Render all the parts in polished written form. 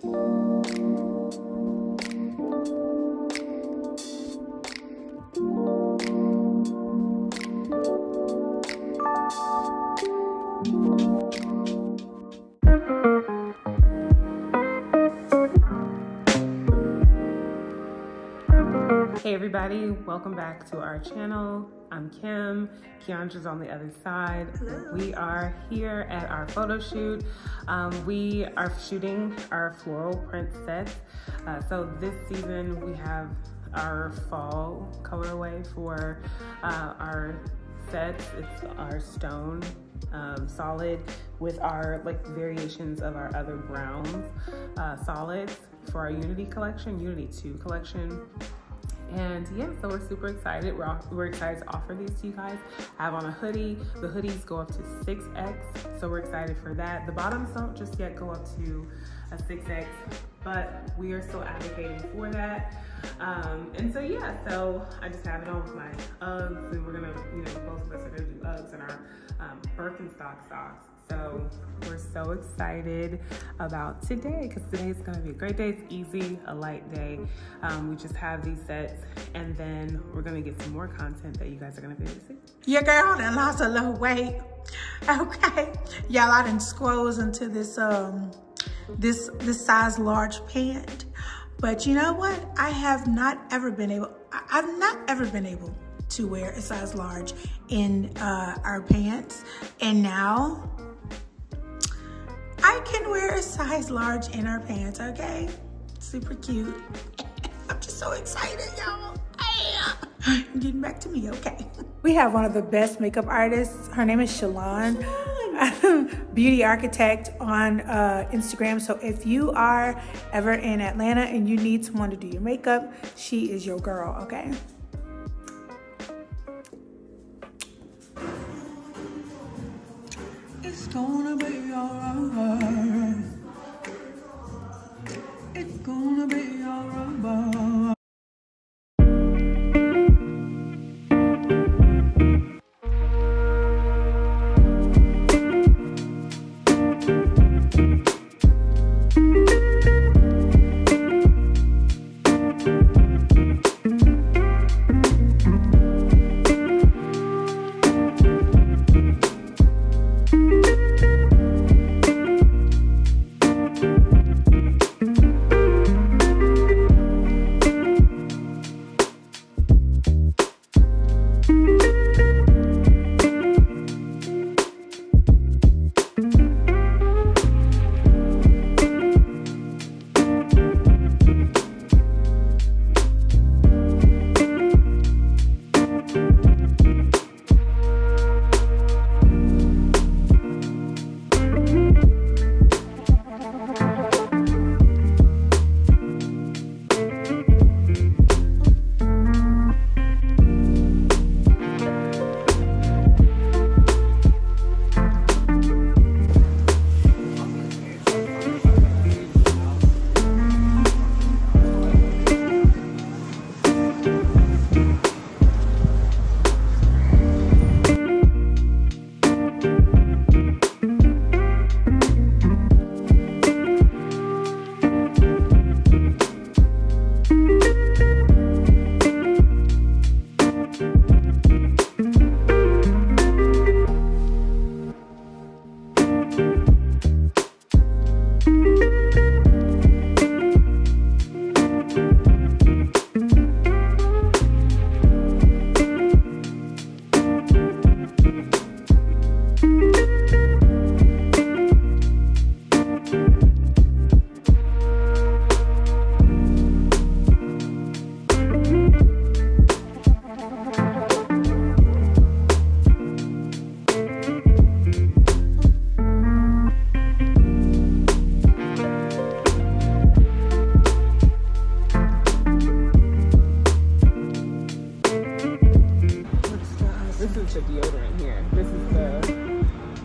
Hey everybody, welcome back to our channel. I'm Kim, Keondra's on the other side. Hello. We are here at our photo shoot. We are shooting our floral print sets. So this season we have our fall colorway for our sets. It's our stone solid with our variations of our other browns solids for our Unity collection, Unity 2 collection. And yeah, so we're super excited. We're excited to offer these to you guys. I have on a hoodie. The hoodies go up to 6X, so we're excited for that. The bottoms don't just yet go up to a 6X, but we are still advocating for that. And so yeah, so I just have it on with my Uggs, and we're gonna, both of us are gonna do Uggs and our Birkenstock socks. So we're so excited about today because today's gonna be a great day. It's easy, a light day. We just have these sets, and then we're gonna get some more content that you guys are gonna be able to see. Your girl done lost a little weight. Okay, y'all, I done squoze into this this size large pant. But you know what? I've not ever been able to wear a size large in our pants, and now I can wear a size large in our pants, okay? Super cute. I'm just so excited, y'all. Getting back to me, okay. We have one of the best makeup artists. Her name is Shalon, beauty architect on Instagram. So if you are ever in Atlanta and you need someone to do your makeup, she is your girl, okay? It's gonna be alright. It's gonna be alright.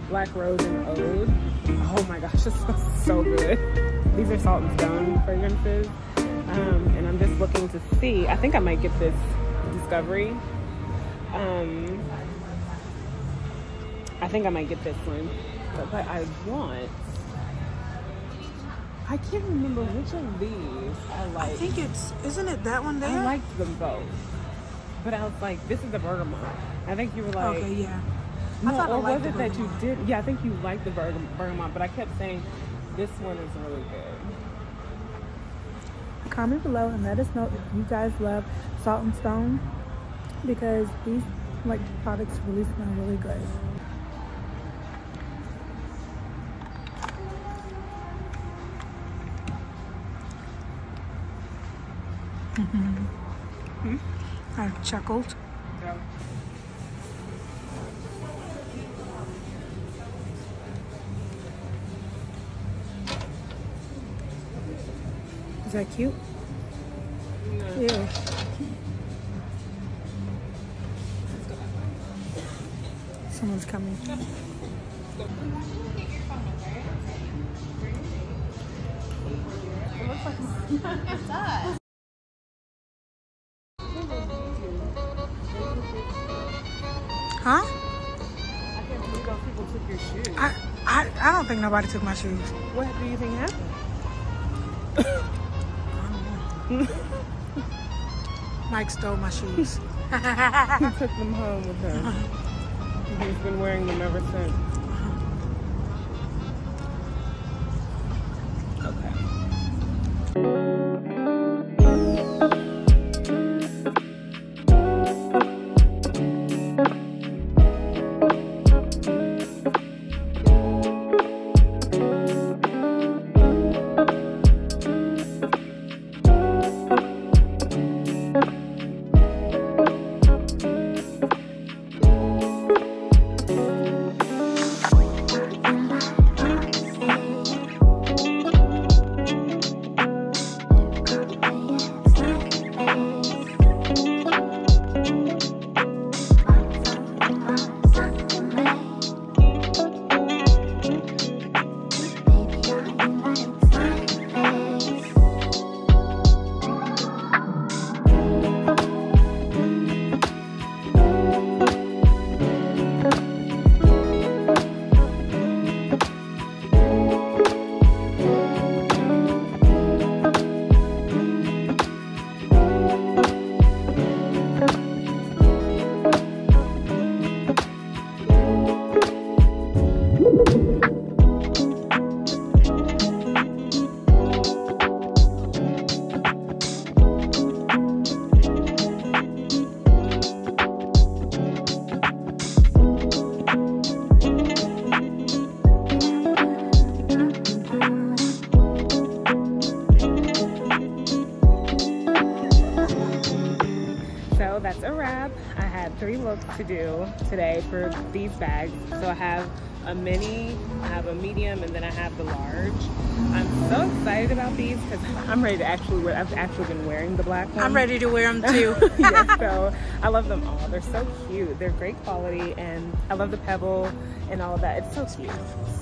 Black Rose and Ode. Oh my gosh, this smells so good. These are Salt and Stone fragrances. And I'm just looking to see. I think I might get this Discovery. I think I might get this one. But I want I can't remember which of these I like. I think it's, isn't it that one there? I liked them both. But I was like, this is the bergamot. I think you were like... Okay, yeah. No, I thought or I liked was it the that you bergamot. did? Yeah, I think you liked the bergamot, but I kept saying, this one is really good. Comment below and let us know if you guys love Salt and Stone, because these like products really smell really good. I chuckled. Yeah. Is that cute? No. Yeah. Someone's coming. It looks like It does. Huh? I can't believe those people took your shoes. I don't think nobody took my shoes. What do you think happened? Mike stole my shoes. He took them home with him. He's been wearing them ever since. So that's a wrap. I had 3 looks to do today for these bags. So I have a mini, I have a medium, and then I have the large. I'm so excited about these because I'm ready to actually wear. I've actually been wearing the black one. I'm ready to wear them too. Yes, so I love them all. They're so cute. They're great quality, and I love the pebble and all of that. It's so cute.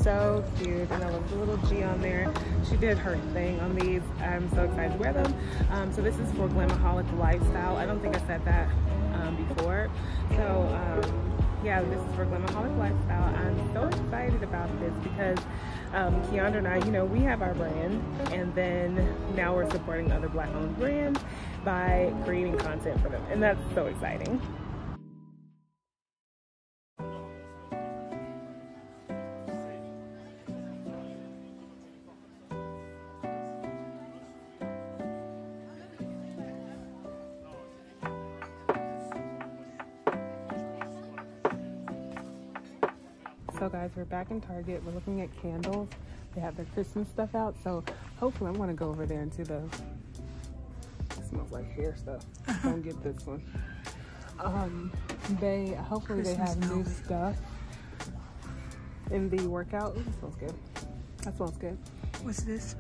So cute, and I love the little G on there. She did her thing on these. I'm so excited to wear them. So this is for Glamaholic Lifestyle. I don't think I said that before. So yeah, this is for Glamaholic Lifestyle. I'm so excited about this because Keyondra and I, you know, we have our brand, and then now we're supporting other Black-owned brands by creating content for them, and that's so exciting. So guys, we're back in Target. We're looking at candles. They have their Christmas stuff out, so hopefully I'm gonna go over there and do the, it smells like hair stuff. Don't get this one. Hopefully they have new stuff in the workout. Ooh, that smells good. That smells good. What's this?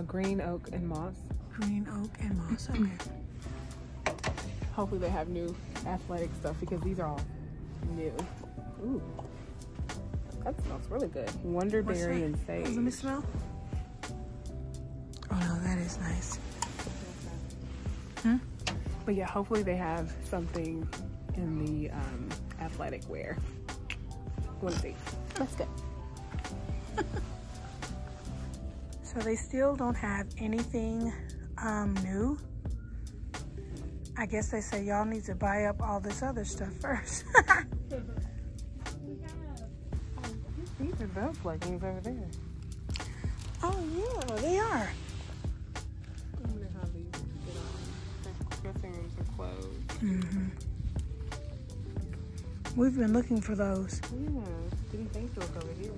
Green oak and moss. Green oak and moss. Okay. Hopefully they have new athletic stuff because these are all new. Ooh. That smells really good. Wonderberry and sage. Let me smell. Oh no, that is nice. But yeah, hopefully they have something in the athletic wear. We'll see. That's good. So So they still don't have anything new. I guess they say y'all need to buy up all this other stuff first. These are belt leggings over there. Oh yeah, they are. I wonder how these fit on. The dressing rooms are closed. Mm-hmm. We've been looking for those. Yeah, didn't think to look over here.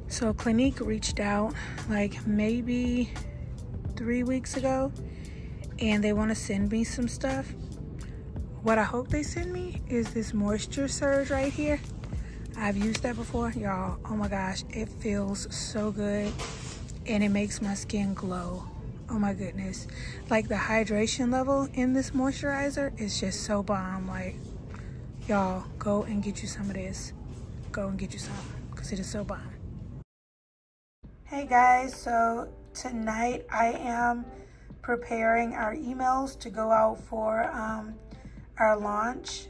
So Clinique reached out like maybe 3 weeks ago, and they want to send me some stuff. What I hope they send me is this moisture surge right here. I've used that before, y'all. Oh my gosh, it feels so good, and it makes my skin glow. Oh my goodness. Like the hydration level in this moisturizer is just so bomb. Like, y'all, go and get you some of this. Go and get you some, because it is so bomb. Hey guys, so tonight I am preparing our emails to go out for our launch.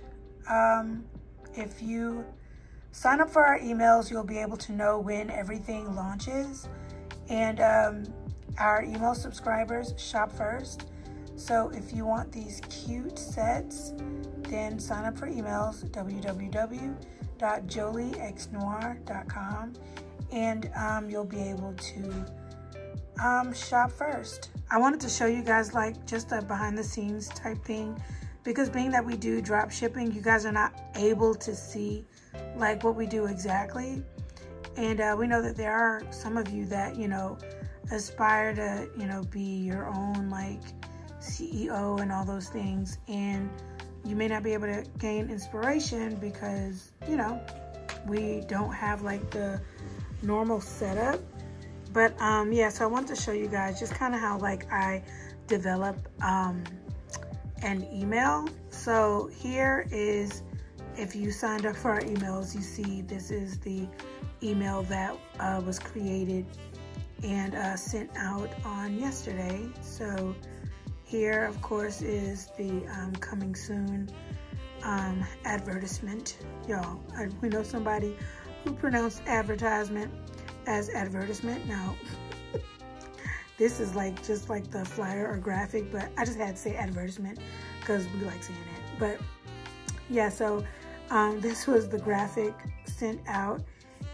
If you sign up for our emails, you'll be able to know when everything launches. And our email subscribers shop first. So if you want these cute sets, then sign up for emails, www.joliexnoire.com, and you'll be able to shop first. I wanted to show you guys like just a behind the scenes type thing, because being that we do drop shipping, you guys are not able to see like what we do exactly. And we know that there are some of you that, you know, aspire to, you know, be your own like CEO and all those things, and you may not be able to gain inspiration because, you know, we don't have like the normal setup. But yeah, so I wanted to show you guys just kind of how like I develop an email. So here is, if you signed up for our emails, you see this is the email that was created and sent out on yesterday. So here, of course, is the coming soon advertisement. Y'all, we know somebody who pronounced advertisement as advertisement. Now, this is like just like the flyer or graphic, but I just had to say advertisement because we like saying it. But yeah, so this was the graphic sent out.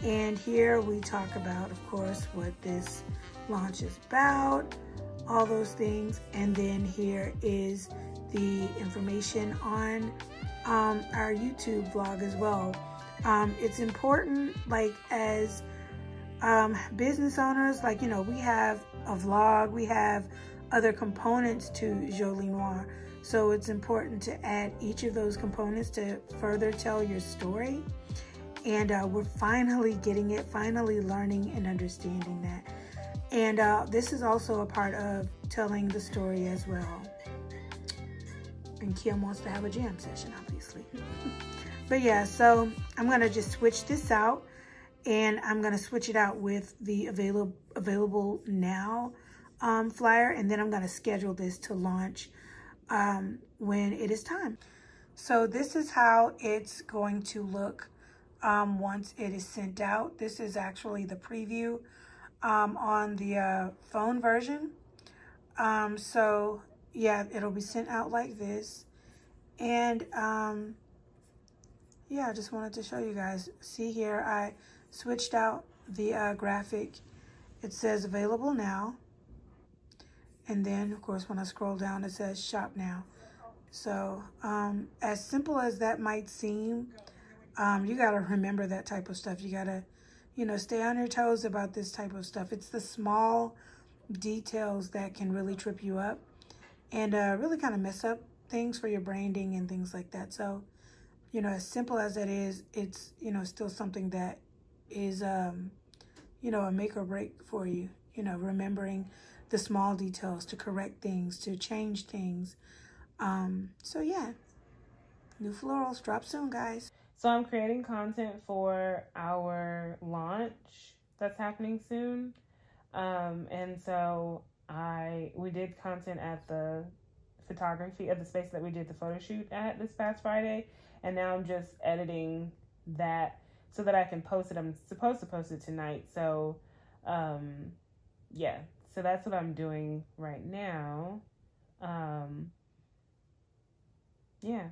And here we talk about, of course, what this launch is about, all those things. And then here is the information on our YouTube vlog as well. It's important, like as business owners, like, you know, we have a vlog, we have other components to Jolie Noire. So it's important to add each of those components to further tell your story. And we're finally getting it, finally learning and understanding that. And this is also a part of telling the story as well. And Kim wants to have a jam session, obviously. But yeah, so I'm going to just switch this out. And I'm going to switch it out with the available now flyer. And then I'm going to schedule this to launch when it is time. So this is how it's going to look once it is sent out. This is actually the preview on the phone version. So yeah, it'll be sent out like this. And yeah, I just wanted to show you guys. See here, I switched out the graphic. It says available now. And then, of course, when I scroll down, it says shop now. So as simple as that might seem, you got to remember that type of stuff. You got to, you know, stay on your toes about this type of stuff. It's the small details that can really trip you up and really kind of mess up things for your branding and things like that. So, you know, as simple as that is, it's, you know, still something that is, you know, a make or break for you. You know, remembering the small details to correct things, to change things. So yeah, new florals drop soon, guys. So I'm creating content for our launch that's happening soon. And so we did content at the photography at the space that we did the photo shoot at this past Friday. And now I'm just editing that so that I can post it. I'm supposed to post it tonight. So, yeah, so that's what I'm doing right now. Yeah,